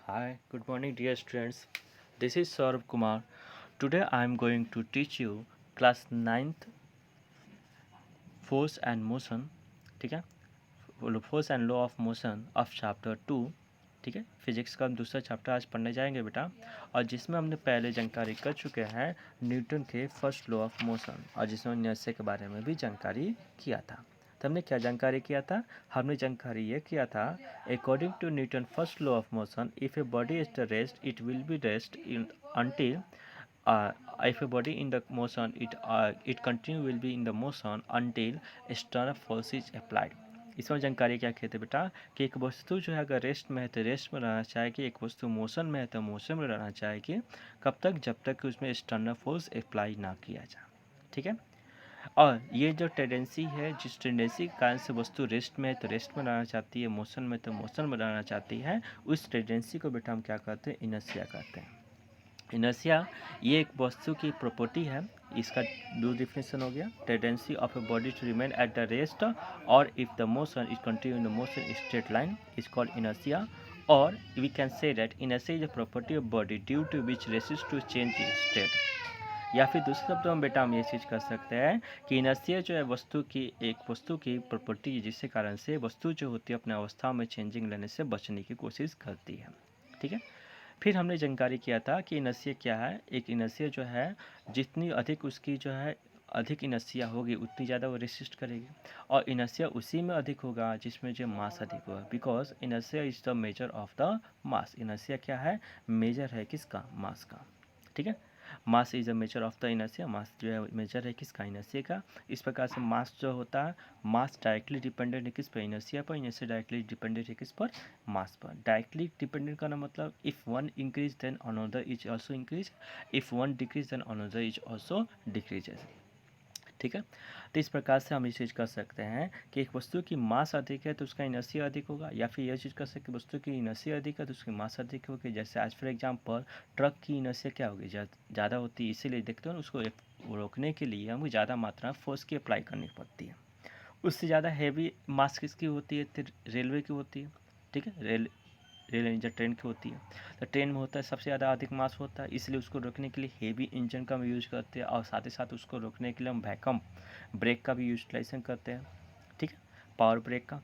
Hi, good morning, dear students. This is Saurabh Kumar. Today I am going to teach you class 9th force and motion. ठीक है, force and law of motion of chapter 2. ठीक है, physics का हम दूसरा chapter आज पढ़ने जाएंगे बेटा, और जिसमें हमने पहले जानकारी कर चुके हैं न्यूटन के फर्स्ट लॉ ऑफ मोशन, और जिसमें इनर्शिया के बारे में भी जानकारी किया था. तो हमने क्या जानकारी किया था? हमने जानकारी ये किया था, according to Newton first law of motion, if a body is the rest it will be rest in until if a body in the motion it continue will be in the motion until external force is applied. इसमें जानकारी क्या कहते हैं बेटा कि एक वस्तु जो है अगर रेस्ट में है तो रेस्ट में रहना चाहिए, एक वस्तु मोशन में है तो मोशन में रहना चाहिए. कब तक? जब तक कि उसमें एक्सटर्नल फोर्स अप्लाई ना किया जाए. ठीक है, और ये जो टेंडेंसी है, जिस टेंडेंसी के कारण से वस्तु रेस्ट में है तो रेस्ट में रहना चाहती है, मोशन में तो मोशन में रहना चाहती है, उस टेंडेंसी को बेटा हम क्या कहते हैं? इनर्शिया कहते हैं. इनर्शिया ये एक वस्तु की प्रॉपर्टी है. इसका दो डिफिनेशन हो गया, tendency of a body to remain at the rest और if the motion is continue in the motion straight line is called inertia. और we can say that inertia is a property of body due to which resist to change state. या फिर दूसरे शब्दों में बेटा हम ये चीज़ कर सकते हैं कि इनर्शिया जो है वस्तु की प्रॉपर्टी है, जिसके कारण से वस्तु जो होती है अपने अवस्था में चेंजिंग लेने से बचने की कोशिश करती है. ठीक है, फिर हमने जानकारी किया था कि इनर्शिया क्या है. एक इनर्शिया जो है जितनी अधिक उसकी जो है अधिक इनर्शिया होगी उतनी ज़्यादा वो रेसिस्ट करेगी, और इनर्शिया उसी में अधिक होगा जिसमें जो मास अधिक होगा, because inertia is the measure of the mass. Inertia क्या है? मेजर है किसका? मास का. ठीक है, mass is a measure of the inertia. Mass जो है मेजर है किसका? इनर्शिया का. इस प्रकार से मास जो होता है, मास डायरेक्टली डिपेंडेंट है किस पर? इनर्शिया पर. इनर्शिया डायरेक्टली डिपेंडेंट है किस पर? मास पर. डायरेक्टली डिपेंडेंट करना मतलब if one increase then another is also increase, if one decrease then another is also decreases. ठीक है, तो इस प्रकार से हम ये चीज़ कर सकते हैं कि एक वस्तु की मास अधिक है तो उसका इनर्शिया अधिक होगा, या फिर यह चीज़ कर सकते हैं वस्तु की इनर्शिया अधिक है तो उसकी मास अधिक होगी. जैसे आज फॉर एग्जांपल ट्रक की इनर्शिया क्या होगी? ज़्यादा होती है, इसीलिए देखते हो ना उसको रोकने के लिए हमको ज़्यादा मात्रा में फोर्स की अप्लाई करनी पड़ती है. उससे ज़्यादा हैवी मास किसकी होती है? तो रेलवे की होती है. ठीक है, रेल इंजन ट्रेन की होती है. तो ट्रेन में होता है सबसे ज़्यादा अधिक मास होता है, इसलिए उसको रोकने के लिए हेवी इंजन का हम यूज करते हैं, और साथ ही साथ उसको रोकने के लिए हम वैक्यूम ब्रेक का भी यूटिलाइजेशन करते हैं. ठीक है, पावर ब्रेक का.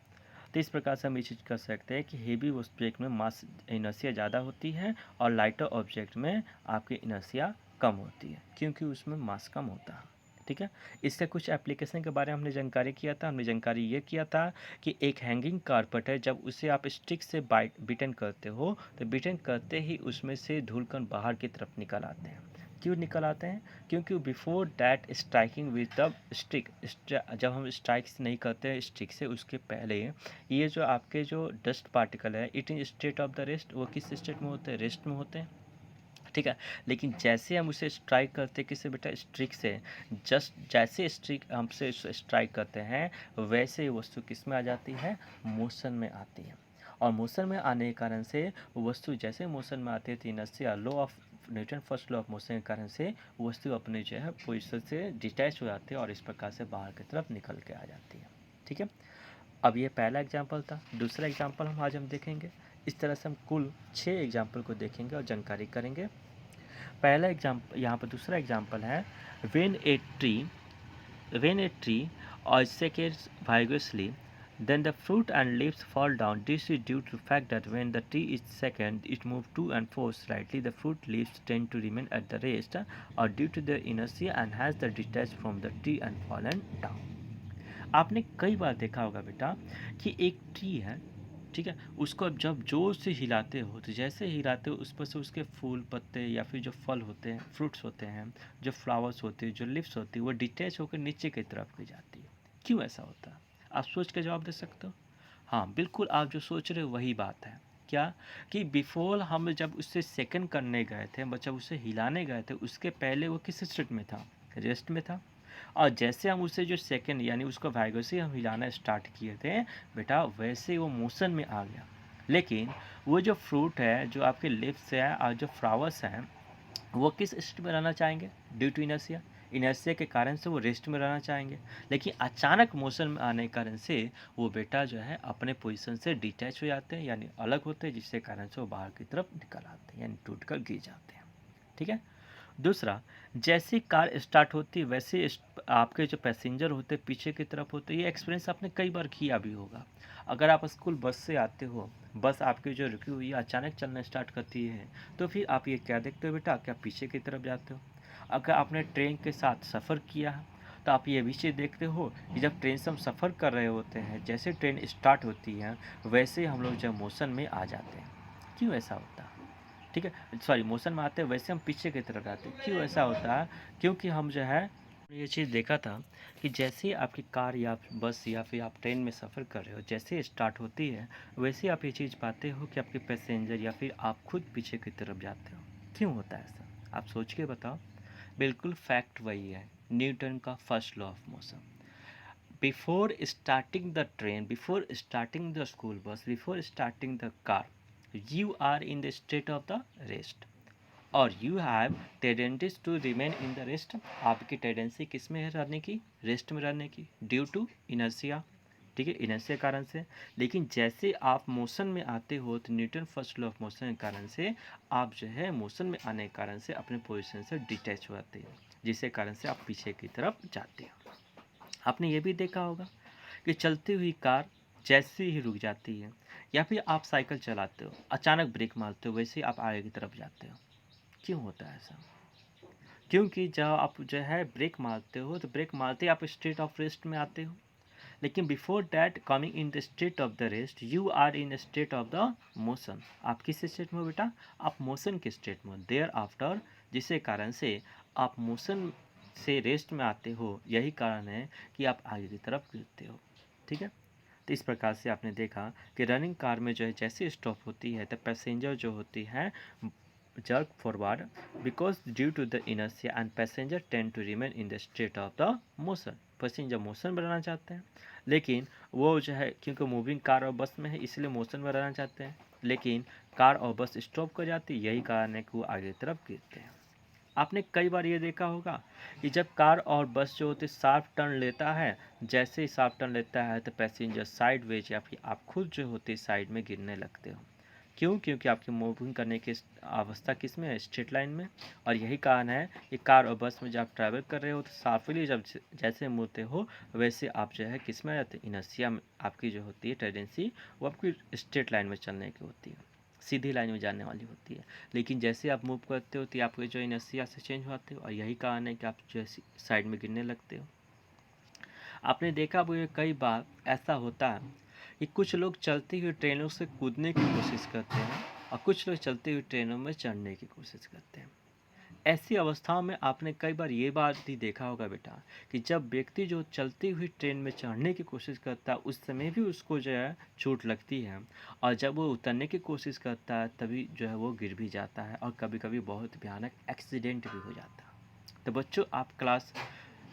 तो इस प्रकार से हम ये चीज़ कर सकते हैं कि हेवी ऑब्जेक्ट में मास इनर्शिया ज़्यादा होती है और लाइटर ऑब्जेक्ट में आपकी इनर्शिया कम होती है, क्योंकि उसमें मास कम होता है. ठीक है, इसके कुछ एप्लीकेशन के बारे में हमने जानकारी किया था. हमने जानकारी ये किया था कि एक हैंगिंग कारपेट है, जब उसे आप स्टिक से बीटन करते हो तो बीटन करते ही उसमें से धूल कण बाहर की तरफ निकल आते हैं. क्यों निकल आते हैं? क्योंकि before that striking with the stick, जब हम स्ट्राइक नहीं करते हैं स्टिक से, उसके पहले ये जो आपके जो डस्ट पार्टिकल है it in state of the rest, वो किस स्टेट में होते हैं? रेस्ट में होते हैं. ठीक है, लेकिन जैसे हम उसे स्ट्राइक करते हैं किससे बेटा? स्ट्रिक से. जस्ट जैसे स्ट्रिक हमसे स्ट्राइक करते हैं वैसे ही वस्तु किस में आ जाती है? मोशन में आती है. और मोशन में आने के कारण से वस्तु जैसे मोशन में आती है तो inertia law of Newton first law of motion के कारण से वस्तु अपने जो है पोजिशन से डिटैच हो जाती है और इस प्रकार से बाहर की तरफ निकल के आ जाती है. ठीक है, अब ये पहला एग्जाम्पल था. दूसरा एग्जाम्पल हम देखेंगे. इस तरह से हम कुल 6 एग्जाम्पल को देखेंगे और जानकारी करेंगे. पहला एग्जाम्पल, यहाँ पर दूसरा एग्जाम्पल है, when a tree or seconds vigorously, then the fruit and leaves fall down. This is due to the fact that when the tree is second, it moves to and fro slightly. The fruit leaves tend to remain at the rest, or due to their inertia and has the detached from the tree and fallen down. आपने कई बार देखा होगा बेटा कि एक tree है, ठीक है, उसको अब जब जोर से हिलाते हो तो जैसे हिलाते हो उस पर से उसके फूल पत्ते या फिर जो फल होते हैं, फ्रूट्स होते हैं, जो फ्लावर्स होते हैं, जो लिव्स होती है, वो डिटैच होकर नीचे की तरफ गिर जाती है. क्यों ऐसा होता है? आप सोच के जवाब दे सकते हो. हाँ बिल्कुल, आप जो सोच रहे हो वही बात है. क्या? कि बिफोर हम जब उससे सेकंड करने गए थे, जब उसे हिलाने गए थे, उसके पहले वो किस स्टेट में था? रेस्ट में था. और जैसे हम उसे जो सेकंड यानी उसको वाइगो से हम हिलाना स्टार्ट किए थे बेटा, वैसे वो मोशन में आ गया. लेकिन वो जो फ्रूट है, जो आपके लिप्स है और जो फ्लावर्स हैं, वो किस स्टेट में रहना चाहेंगे? Due to inertia. इनर्शिया के कारण से वो रेस्ट में रहना चाहेंगे, लेकिन अचानक मोशन में आने के कारण से वो बेटा जो है अपने पोजीशन से डिटैच हो जाते हैं, यानी अलग होते हैं, जिसके कारण से वो बाहर की तरफ निकल आते हैं, यानी टूट कर गिर जाते हैं। ठीक है। दूसरा, जैसे कार स्टार्ट होती है वैसे आपके जो पैसेंजर होते हैं पीछे की तरफ होते हैं। ये एक्सपीरियंस आपने कई बार किया भी होगा। अगर आप स्कूल बस से आते हो, बस आपकी जो रुकी हुई है अचानक चलना स्टार्ट करती है, तो फिर आप ये क्या देखते हो बेटा, क्या पीछे की तरफ जाते हो। अगर आपने ट्रेन के साथ सफ़र किया है, तो आप ये भी चीज़ देखते हो कि जब ट्रेन से हम सफ़र कर रहे होते हैं, जैसे ट्रेन स्टार्ट होती है वैसे हम लोग जो मोशन में आ जाते हैं। क्यों ऐसा होता है? ठीक है, सॉरी, मोशन में आते हैं वैसे हम पीछे की तरफ आते हैं। क्यों ऐसा होता है? क्योंकि हम जो है ये चीज़ देखा था कि जैसे ही आपकी कार या बस या फिर आप ट्रेन में सफ़र कर रहे हो, जैसे ही स्टार्ट होती है वैसे ही आप ये चीज़ पाते हो कि आपके पैसेंजर या फिर आप खुद पीछे की तरफ जाते हो। क्यों होता है ऐसा? आप सोच के बताओ। बिल्कुल फैक्ट वही है, न्यूटन का first law of motion. Before starting the train, before starting the school bus, before starting the car, you are in the state of the rest, और you have tendencies to remain in the rest। आपकी tendency किस में है रहने की? Rest में रहने की, ड्यू टू इनर्शिया। ठीक है, इनर्शिया कारण से। लेकिन जैसे आप मोशन में आते हो तो Newton first law of motion के कारण से आप जो है मोशन में आने के कारण से अपने पोजीशन से डिटैच हो जाते हो, जिसके कारण से आप पीछे की तरफ जाते हो। आपने ये भी देखा होगा कि चलती हुई कार जैसे ही रुक जाती है, या फिर आप साइकिल चलाते हो अचानक ब्रेक मारते हो, वैसे ही आप आगे की तरफ जाते हो। क्यों होता है ऐसा? क्योंकि जब आप जो है ब्रेक मारते हो तो ब्रेक मारते ही आप स्टेट ऑफ रेस्ट में आते हो, लेकिन before that coming in the state of the rest you are in state of the motion. आप किस स्टेट में हो बेटा? आप मोशन के स्टेट में, देयर आफ्टर, जिसके कारण से आप मोशन से रेस्ट में आते हो। यही कारण है कि आप आगे की तरफ गिरते हो। ठीक है। तो इस प्रकार से आपने देखा कि रनिंग कार में जो है जैसे स्टॉप होती है तो पैसेंजर जो होती है jerk forward because due to the inertia and passenger tend to remain in the state of the motion। Passenger motion में रहना चाहते हैं, लेकिन वो जो है क्योंकि मूविंग कार और बस में है इसलिए मोशन में रहना चाहते हैं, लेकिन कार और बस स्टॉप कर जाती है। यही कारण है कि वो आगे की तरफ गिरते हैं। आपने कई बार ये देखा होगा कि जब कार और बस जो होती है शार्प टर्न लेता है, जैसे ही शार्प टर्न लेता है तो पैसेंजर साइडवेज या फिर आप खुद जो होती है साइड में गिरने लगते हो। क्यों? क्योंकि आपकी मूविंग करने की अवस्था किस में है? स्ट्रेट लाइन में। और यही कारण है कि कार और बस में जब आप ट्रैवल कर रहे हो तो शार्पली जब जैसे मुड़ते हो वैसे आप जो है किस में आ जाते हैं? इनर्शिया में। आपकी जो होती है टेंडेंसी वो आपकी स्ट्रेट लाइन में चलने की होती है, सीधी लाइन में जाने वाली होती है। लेकिन जैसे आप मूव करते हो तो आपके जो इनर्शिया से चेंज होते हो, और यही कारण है कि आप जो है साइड में गिरने लगते हो। आपने देखा वो कई बार ऐसा होता है कि कुछ लोग चलती हुई ट्रेनों से कूदने की कोशिश करते हैं और कुछ लोग चलती हुई ट्रेनों में चढ़ने की कोशिश करते हैं। ऐसी अवस्थाओं में आपने कई बार ये बात भी देखा होगा बेटा कि जब व्यक्ति जो चलती हुई ट्रेन में चढ़ने की कोशिश करता है उस समय भी उसको जो है चोट लगती है, और जब वो उतरने की कोशिश करता है तभी जो है वो गिर भी जाता है, और कभी कभी बहुत भयानक एक्सीडेंट भी हो जाता है। तो बच्चों, आप क्लास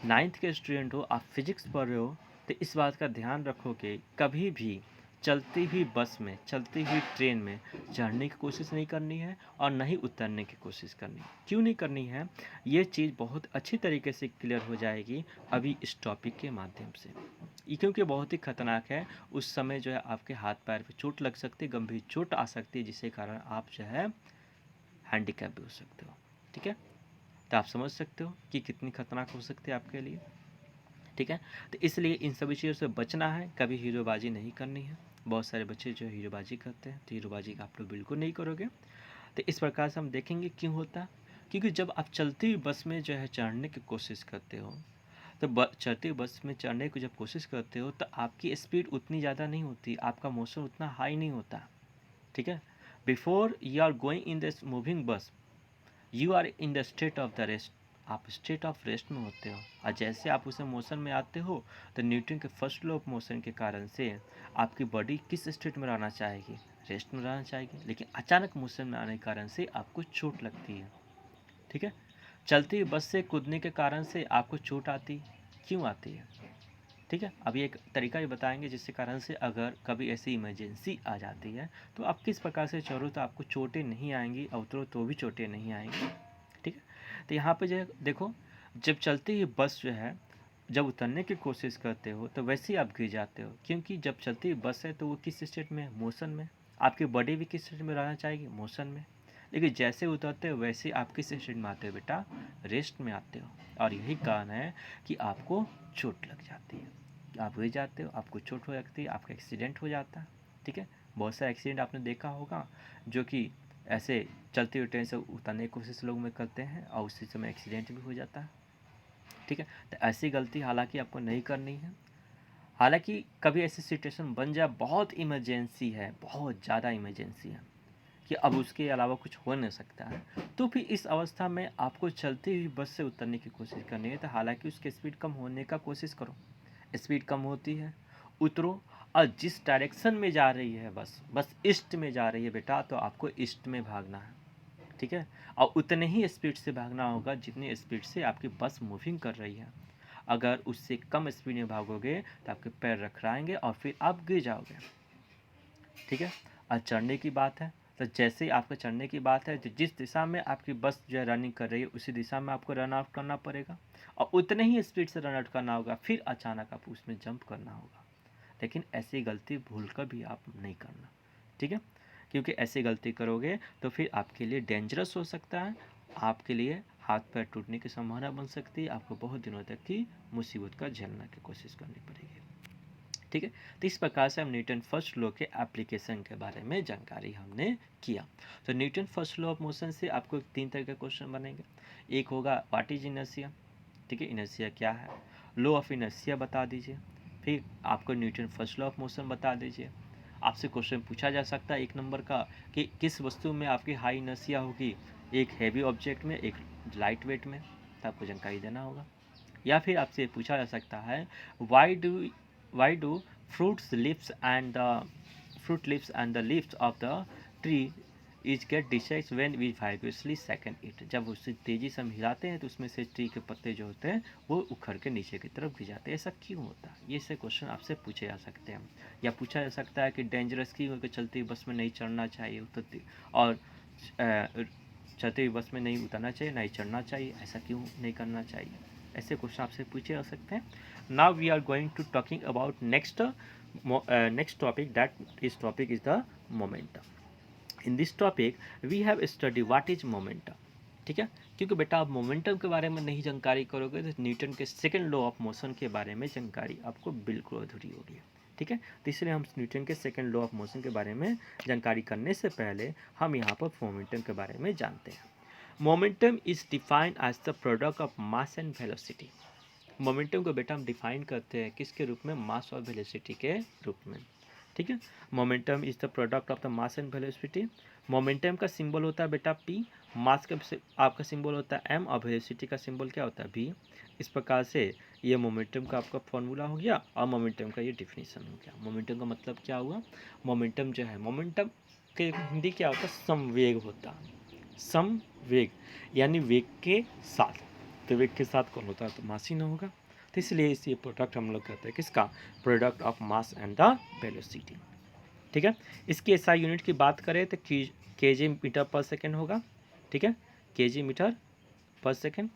9th के स्टूडेंट हो, आप फिजिक्स पढ़ रहे हो, तो इस बात का ध्यान रखो कि कभी भी चलती हुई बस में, चलती हुई ट्रेन में चढ़ने की कोशिश नहीं करनी है और नहीं उतरने की कोशिश करनी है। क्यों नहीं करनी है? ये चीज़ बहुत अच्छी तरीके से क्लियर हो जाएगी अभी इस टॉपिक के माध्यम से। ये क्योंकि बहुत ही खतरनाक है। उस समय जो है आपके हाथ पैर पे चोट लग सकती है, गंभीर चोट आ सकती है, जिसके कारण आप जो है हैंडीकैप भी हो सकते हो। ठीक है, तो आप समझ सकते हो कि कितनी खतरनाक हो सकती है आपके लिए। ठीक है, तो इसलिए इन सभी चीज़ों से बचना है, कभी हीरोबाजी नहीं करनी है। बहुत सारे बच्चे जो हीरोबाजी करते हैं, तो हीरोबाजी का आप लोग बिल्कुल नहीं करोगे। तो इस प्रकार से हम देखेंगे क्यों होता है। क्योंकि जब आप चलती हुई बस में जो है चढ़ने की कोशिश करते हो, तो चलती हुई बस में चढ़ने की जब कोशिश करते हो तो आपकी स्पीड उतनी ज़्यादा नहीं होती, आपका मोशन उतना हाई नहीं होता। ठीक है, before you are going in this moving bus you are in the state of the rest. आप स्टेट ऑफ रेस्ट में होते हो, और जैसे आप उसे मोशन में आते हो तो न्यूटन के फर्स्ट लॉ ऑफ मोशन के कारण से आपकी बॉडी किस स्टेट में रहना चाहेगी? रेस्ट में रहना चाहेगी। लेकिन अचानक मोशन में आने के कारण से आपको चोट लगती है। ठीक है, चलती हुई बस से कूदने के कारण से आपको चोट आती, क्यों आती है? ठीक है, अभी एक तरीका भी बताएंगे जिसके कारण से अगर कभी ऐसी इमरजेंसी आ जाती है तो आप किस प्रकार से चढ़ो तो आपको चोटें नहीं आएंगी, और उतरो तो भी चोटें नहीं आएंगी। ठीक है, तो यहाँ पे जो है देखो, जब चलती हुई बस जो है, जब उतरने की कोशिश करते हो तो वैसे ही आप गिर जाते हो, क्योंकि जब चलती हुई बस है तो वो किस स्टेट में है? मोशन में। आपकी बॉडी भी किस स्टेट में रहना चाहिए? मोशन में। लेकिन जैसे उतरते हो वैसे ही आप किस स्टेट में आते हो बेटा? रेस्ट में आते हो। और यही कारण है कि आपको चोट लग जाती है, आप गिर जाते हो, आपको चोट हो जाती है, आपका एक्सीडेंट हो जाता है। ठीक है, बहुत सारे एक्सीडेंट आपने देखा होगा जो कि ऐसे चलते हुए ट्रेन से उतरने की कोशिश लोग में करते हैं और उसी समय एक्सीडेंट भी हो जाता है। ठीक है, तो ऐसी गलती हालांकि आपको नहीं करनी है। हालांकि कभी ऐसी सिचुएशन बन जाए, बहुत इमरजेंसी है, बहुत ज़्यादा इमरजेंसी है कि अब उसके अलावा कुछ हो नहीं सकता है, तो फिर इस अवस्था में आपको चलती हुई बस से उतरने की कोशिश करनी है। तो हालांकि उसकी स्पीड कम होने का कोशिश करो, स्पीड कम होती है, उतरो। और जिस डायरेक्शन में जा रही है बस, बस ईस्ट में जा रही है बेटा, तो आपको ईस्ट में भागना है। ठीक है, और उतने ही स्पीड से भागना होगा जितनी स्पीड से आपकी बस मूविंग कर रही है। अगर उससे कम स्पीड में भागोगे तो आपके पैर रखराएंगे और फिर आप गिर जाओगे। ठीक है, और चढ़ने की बात है, तो जैसे ही आपका चढ़ने की बात है, तो जिस दिशा में आपकी बस जो है रनिंग कर रही है उसी दिशा में आपको रन आउट करना पड़ेगा और उतने ही स्पीड से रन आउट करना होगा, फिर अचानक आपको उसमें जंप करना होगा। लेकिन ऐसी गलती भूल कर भी आप नहीं करना। ठीक है, क्योंकि ऐसी गलती करोगे तो फिर आपके लिए डेंजरस हो सकता है, आपके लिए हाथ पैर टूटने की संभावना बन सकती है, आपको बहुत दिनों तक की मुसीबत का झेलने की कोशिश करनी पड़ेगी। ठीक है, तो इस प्रकार से हम न्यूटन फर्स्ट लॉ के एप्लीकेशन के बारे में जानकारी हमने किया। तो Newton first law of motion से आपको 3 तरह के क्वेश्चन बनेंगे। एक होगा व्हाट इज इनर्शिया, ठीक है, इनर्शिया क्या है, लॉ ऑफ इनर्शिया बता दीजिए, फिर आपको Newton first law of motion बता दीजिए। आपसे क्वेश्चन पूछा जा सकता है 1 नंबर का कि किस वस्तु में आपकी हाई इनर्शिया होगी, एक हैवी ऑब्जेक्ट में, एक लाइट वेट में, तो आपको जानकारी देना होगा। या फिर आपसे पूछा जा सकता है why do fruit leaves and the leaves of the tree is get detached when we vigorously second it। जब उसे तेजी से हम हिलाते हैं तो उसमें से ट्री के पत्ते जो होते हैं वो उखड़ के नीचे की तरफ गिर जाते हैं। ऐसा क्यों होता है? ये से क्वेश्चन आपसे पूछे जा सकते हैं। या पूछा जा सकता है कि डेंजरस क्यों होकर चलती बस में नहीं चढ़ना चाहिए, उतरती और चलती हुई बस में नहीं उतरना चाहिए, नहीं चढ़ना चाहिए, ऐसा क्यों नहीं करना चाहिए? ऐसे क्वेश्चन आपसे पूछे जा सकते हैं। Now we are going to talking about next topic, that is topic is the momentum. In this topic we have study what is momentum. ठीक है, क्योंकि बेटा आप मोमेंटम के बारे में नहीं जानकारी करोगे तो न्यूटन के सेकंड लॉ ऑफ मोशन के बारे में जानकारी आपको बिल्कुल अधूरी होगी। ठीक है, तो इसलिए हम न्यूटन के सेकंड लॉ ऑफ मोशन के बारे में जानकारी करने से पहले हम यहाँ पर मोमेंटम के बारे में जानते हैं। Momentum is defined as the product of mass and velocity. Momentum को बेटा हम डिफाइन करते हैं किसके रूप में? मास और वेलोसिटी के रूप में। ठीक है, momentum is the product of the mass and velocity. Momentum का सिंबल होता है बेटा P, मास का आपका सिंबल होता है M और वेलोसिटी का सिंबल क्या होता है? V। इस प्रकार से ये मोमेंटम का आपका फॉर्मूला हो गया और मोमेंटम का ये डिफिनीशन हो गया। मोमेंटम का मतलब क्या हुआ? मोमेंटम जो है, मोमेंटम के हिंदी क्या होता है? समवेग होता है। समवेग यानी वेग के साथ, तो वेग के साथ कौन होता है? तो मास ही ना होगा। तो इसलिए इस ये प्रोडक्ट हम लोग कहते हैं किसका? Product of mass and the velocity. ठीक है, इसकी एसआई यूनिट की बात करें तो केजी मीटर पर सेकेंड होगा। ठीक है, केजी मीटर पर सेकेंड।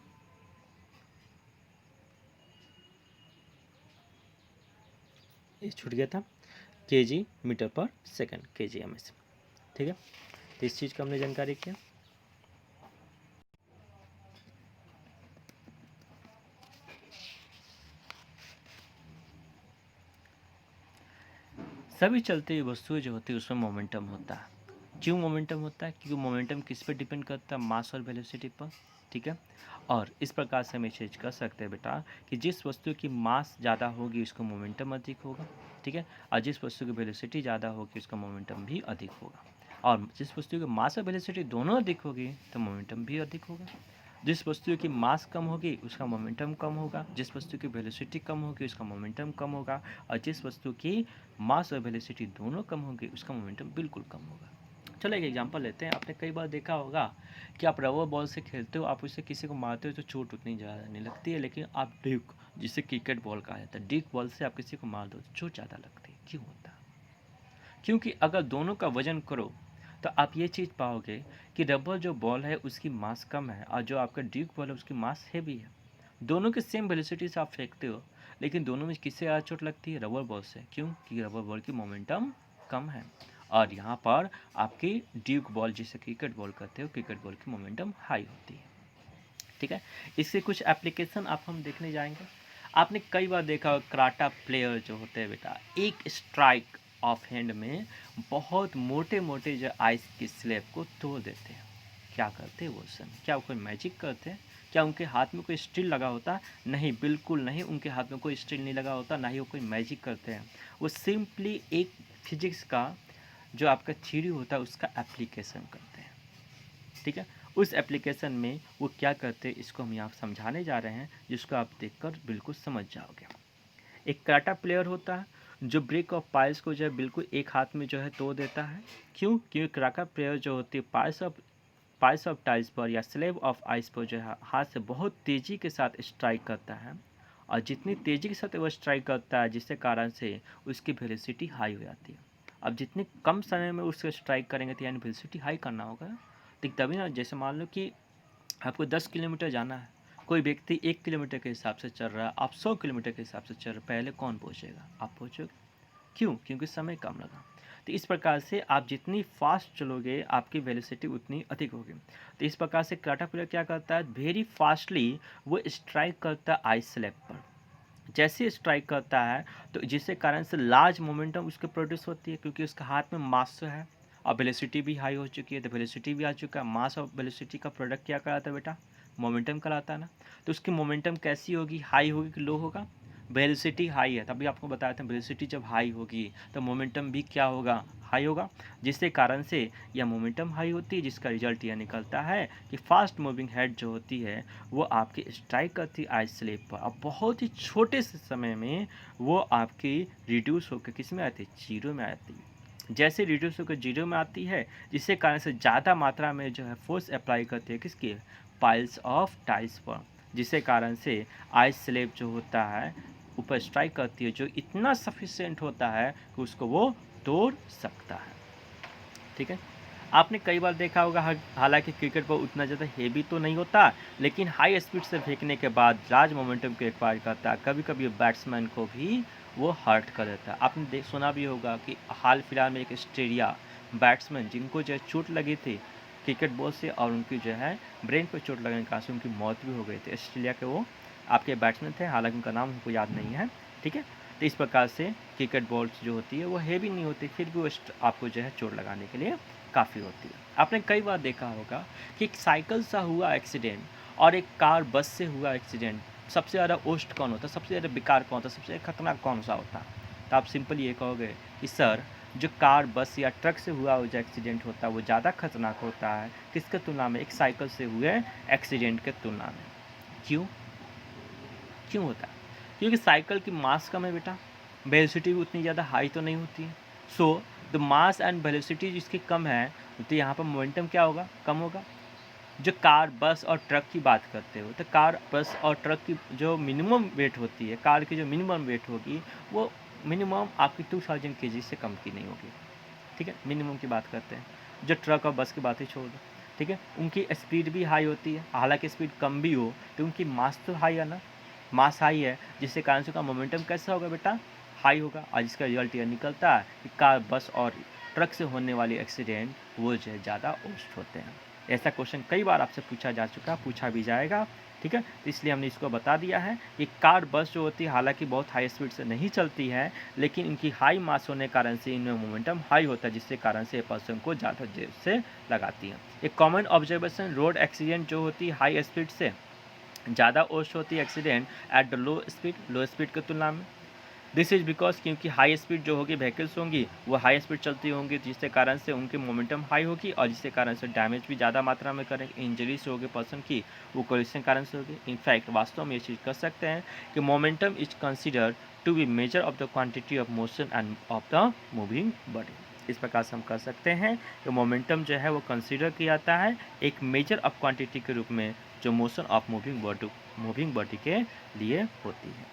ये छूट गया था, केजी मीटर पर सेकेंड, KGMS। ठीक है, तो इस चीज़ का हमने जानकारी किया। सभी चलती हुई वस्तुएं जो होती है उसमें मोमेंटम होता है। क्यों मोमेंटम होता है? क्योंकि मोमेंटम किस पे डिपेंड करता है? मास और वेलोसिटी पर। ठीक है, और इस प्रकार से हम ये चीज कर सकते हैं बेटा कि जिस वस्तु की मास ज़्यादा होगी उसका मोमेंटम अधिक होगा। ठीक है, और जिस वस्तु की वेलोसिटी ज़्यादा होगी उसका मोमेंटम भी अधिक होगा। और जिस वस्तु की मास और वेलोसिटी दोनों अधिक होगी तो मोमेंटम भी अधिक होगा। जिस वस्तु की मास कम होगी उसका मोमेंटम कम होगा, जिस वस्तु की वेलोसिटी कम होगी उसका मोमेंटम कम होगा, और जिस वस्तु की मास और वेलोसिटी दोनों कम होगी उसका मोमेंटम बिल्कुल कम होगा। चलो एक एग्जांपल लेते हैं। आपने कई बार देखा होगा कि आप रबर बॉल से खेलते हो, आप उससे किसी को मारते हो तो चोट उतनी ज़्यादा नहीं लगती है, लेकिन आप डिक, जिसे क्रिकेट बॉल कहा जाता है, डिक बॉल से आप किसी को मार दो तो चोट ज़्यादा लगती है। क्यों होता है? क्योंकि अगर दोनों का वजन करो तो आप ये चीज़ पाओगे कि रबर जो बॉल है उसकी मास कम है और जो आपका ड्यूक बॉल है उसकी मास हैवी है। दोनों के सेम वेलोसिटी से आप फेंकते हो, लेकिन दोनों में किससे ज़्यादा चोट लगती है? रबर बॉल से। क्यों? क्योंकि रबर बॉल की मोमेंटम कम है, और यहाँ पर आपकी ड्यूक बॉल, जिसे क्रिकेट बॉल कहते हो, क्रिकेट बॉल की मोमेंटम हाई होती है। ठीक है, इसके कुछ एप्लीकेशन आप हम देखने जाएंगे। आपने कई बार देखा होगा कराटा प्लेयर जो होते हैं बेटा, एक स्ट्राइक ऑफ हैंड में बहुत मोटे मोटे जो आइस की स्लैब को तोड़ देते हैं। क्या करते हैं वो समय? क्या वो कोई मैजिक करते हैं? क्या उनके हाथ में कोई स्टील लगा होता? नहीं, बिल्कुल नहीं, उनके हाथ में कोई स्टील नहीं लगा होता, ना ही वो कोई मैजिक करते हैं। वो सिंपली एक फिजिक्स का जो आपका थ्योरी होता है उसका एप्लीकेशन करते हैं। ठीक है, उस एप्लीकेशन में वो क्या करते हैं इसको हम यहाँ समझाने जा रहे हैं, जिसको आप देखकर बिल्कुल समझ जाओगे। एक कराटा प्लेयर होता है जो ब्रेक ऑफ पाइल्स को जो है बिल्कुल एक हाथ में जो है तोड़ देता है। क्यों? क्योंकि कराटा प्लेयर जो होती है पाइल्स ऑफ टाइल्स पर या स्लेब ऑफ आइस पर जो है हाथ से बहुत तेज़ी के साथ स्ट्राइक करता है, और जितनी तेज़ी के साथ वो स्ट्राइक करता है जिसके कारण से उसकी वेलोसिटी हाई हो जाती है। अब जितने कम समय में उसको स्ट्राइक करेंगे तो यानी वेलोसिटी हाई करना होगा, तो तभी ना। जैसे मान लो कि आपको 10 किलोमीटर जाना है, कोई व्यक्ति 1 किलोमीटर के हिसाब से चल रहा है, आप 100 किलोमीटर के हिसाब से चल रहे, पहले कौन पहुँचेगा? आप पहुँचोगे। क्यों? क्योंकि समय कम लगा। तो इस प्रकार से आप जितनी फास्ट चलोगे आपकी वेलोसिटी उतनी अधिक होगी। तो इस प्रकार से कराटा प्लेयर क्या करता है, वेरी फास्टली वो स्ट्राइक करता है आइस स्लैब पर। जैसे स्ट्राइक करता है तो जिसके कारण से लार्ज मोमेंटम उसके प्रोड्यूस होती है, क्योंकि उसका हाथ में मास है और वेलोसिटी भी हाई हो चुकी है। तो वेलोसिटी भी आ चुका है, मास और वेलोसिटी का प्रोडक्ट क्या कराता है बेटा? मोमेंटम कराता है ना। तो उसकी मोमेंटम कैसी होगी? हाई होगी कि लो होगा? वेलोसिटी हाई है, तभी आपको बताया था वेलोसिटी जब हाई होगी तो मोमेंटम भी क्या होगा? हाई होगा, जिसके कारण से यह मोमेंटम हाई होती है, जिसका रिजल्ट यह निकलता है कि फास्ट मूविंग हेड जो होती है वो आपकी स्ट्राइक करती है आइस स्लैब पर, अब बहुत ही छोटे से समय में वो आपकी रिड्यूस होकर किस में आती है? जीरो में आती है। जैसे रिड्यूस होकर जीरो में आती है, जिसके कारण से ज़्यादा मात्रा में जो है फोर्स अप्लाई करती है किसकी? पाइल्स ऑफ टाइल्स पर, जिसके कारण से आइस स्लैब जो होता है ऊपर स्ट्राइक करती है, जो इतना सफिशिएंट होता है कि उसको वो तोड़ सकता है। ठीक है, आपने कई बार देखा होगा, हालांकि क्रिकेट बॉल उतना ज़्यादा हेवी तो नहीं होता, लेकिन हाई स्पीड से फेंकने के बाद लार्ज मोमेंटम को एक्वायर करता है, कभी कभी बैट्समैन को भी वो हर्ट कर देता है। आपने सुना भी होगा कि हाल फिलहाल में एक ऑस्ट्रेलिया बैट्समैन जिनको जो है चोट लगी थी क्रिकेट बॉल से, और उनकी जो है ब्रेन पर चोट लगने के कारण से उनकी मौत भी हो गई थी। ऑस्ट्रेलिया के वो आपके बैट्समैन थे, हालांकि उनका नाम हमको याद नहीं है। ठीक है, तो इस प्रकार से क्रिकेट बॉल्स जो होती है वो हेवी नहीं होती, फिर भी वो आपको जो है चोट लगाने के लिए काफ़ी होती है। आपने कई बार देखा होगा कि एक साइकिल सा हुआ एक्सीडेंट और एक कार बस से हुआ एक्सीडेंट, सबसे ज़्यादा ओस्ट कौन होता है? सबसे ज़्यादा बेकार कौन होता है? सबसे खतरनाक कौन सा होता है? तो आप सिंपल ये कहोगे कि सर, जो कार बस या ट्रक से हुआ जो एक्सीडेंट होता है वो ज़्यादा खतरनाक होता है किसके तुलना में? एक साइकिल से हुए एक्सीडेंट के तुलना में। क्यों? क्यों होता है? क्योंकि साइकिल की मास कम है बेटा, वेलोसिटी भी उतनी ज़्यादा हाई तो नहीं होती है। So the mass and velocity जिसकी कम है, तो यहाँ पर मोमेंटम क्या होगा? कम होगा। जो कार बस और ट्रक की बात करते हो, तो कार बस और ट्रक की जो मिनिमम वेट होती है, कार की जो मिनिमम वेट होगी वो मिनिमम आपकी 2000 kg से कम की नहीं होगी। ठीक है, मिनिमम की बात करते हैं। जो ट्रक और बस की बात ही छोड़ दो। ठीक है, उनकी स्पीड भी हाई होती है, हालांकि स्पीड कम भी हो तो उनकी मास तो हाई है ना। मास हाई है, जिससे कारण से उसका मोमेंटम कैसा होगा बेटा? हाई होगा, और जिसका रिजल्ट यह निकलता है कि कार बस और ट्रक से होने वाली एक्सीडेंट वो जो है ज़्यादा ओस्ट होते हैं। ऐसा क्वेश्चन कई बार आपसे पूछा जा चुका, पूछा भी जाएगा। ठीक है, तो इसलिए हमने इसको बता दिया है कि कार बस जो होती है हालांकि बहुत हाई स्पीड से नहीं चलती है, लेकिन इनकी हाई मास होने के कारण से इनमें मोमेंटम हाई होता है, जिसके कारण से पर्सन को ज़्यादा देर से लगाती है। एक कॉमन ऑब्जर्वेशन, रोड एक्सीडेंट जो होती है हाई स्पीड से ज़्यादा ओस्ट होती है accident at the low speed की तुलना में। दिस इज़ बिकॉज क्योंकि हाई स्पीड जो होगी व्हीकल्स होंगी वो हाई स्पीड चलती होंगी, जिसके कारण से उनकी मोमेंटम हाई होगी, और जिसके कारण से डैमेज भी ज़्यादा मात्रा में करेंगे, इंजरीज होगी पर्सन की, वो कोलिजन के कारण से होगी। इनफैक्ट वास्तव में ये चीज़ कर सकते हैं कि momentum is considered to be measure of the quantity of motion and of the moving body. इस प्रकार से हम कर सकते हैं कि मोमेंटम जो है वो कंसिडर किया जाता है एक मेजर ऑफ क्वांटिटी के रूप में, जो मोशन ऑफ मूविंग बॉडी के लिए होती है।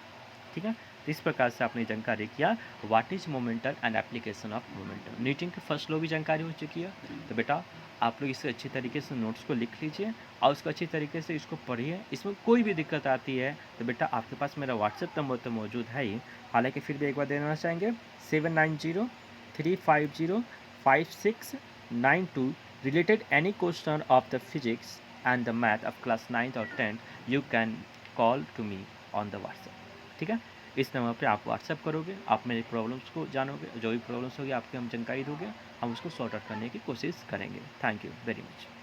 ठीक है, तो इस प्रकार से आपने जानकारी किया what is momentum and application of momentum. Newton के फर्स्ट लॉ भी जानकारी हो चुकी है। तो बेटा आप लोग इसे अच्छी तरीके से नोट्स को लिख लीजिए और उसको अच्छी तरीके से इसको पढ़िए। इसमें कोई भी दिक्कत आती है तो बेटा आपके पास मेरा व्हाट्सएप नंबर तो मौजूद है ही, हालांकि फिर भी एक बार देना चाहेंगे 7903505692। Related any question of the physics and the math of class 9th और 10th you can call to me on the WhatsApp. ठीक है, इस नंबर पे आप व्हाट्सएप करोगे, आप मेरी प्रॉब्लम्स को जानोगे, जो भी प्रॉब्लम्स होगी आपकी हम जानकारी दोगे, हम उसको सॉर्ट आउट करने की कोशिश करेंगे। Thank you very much.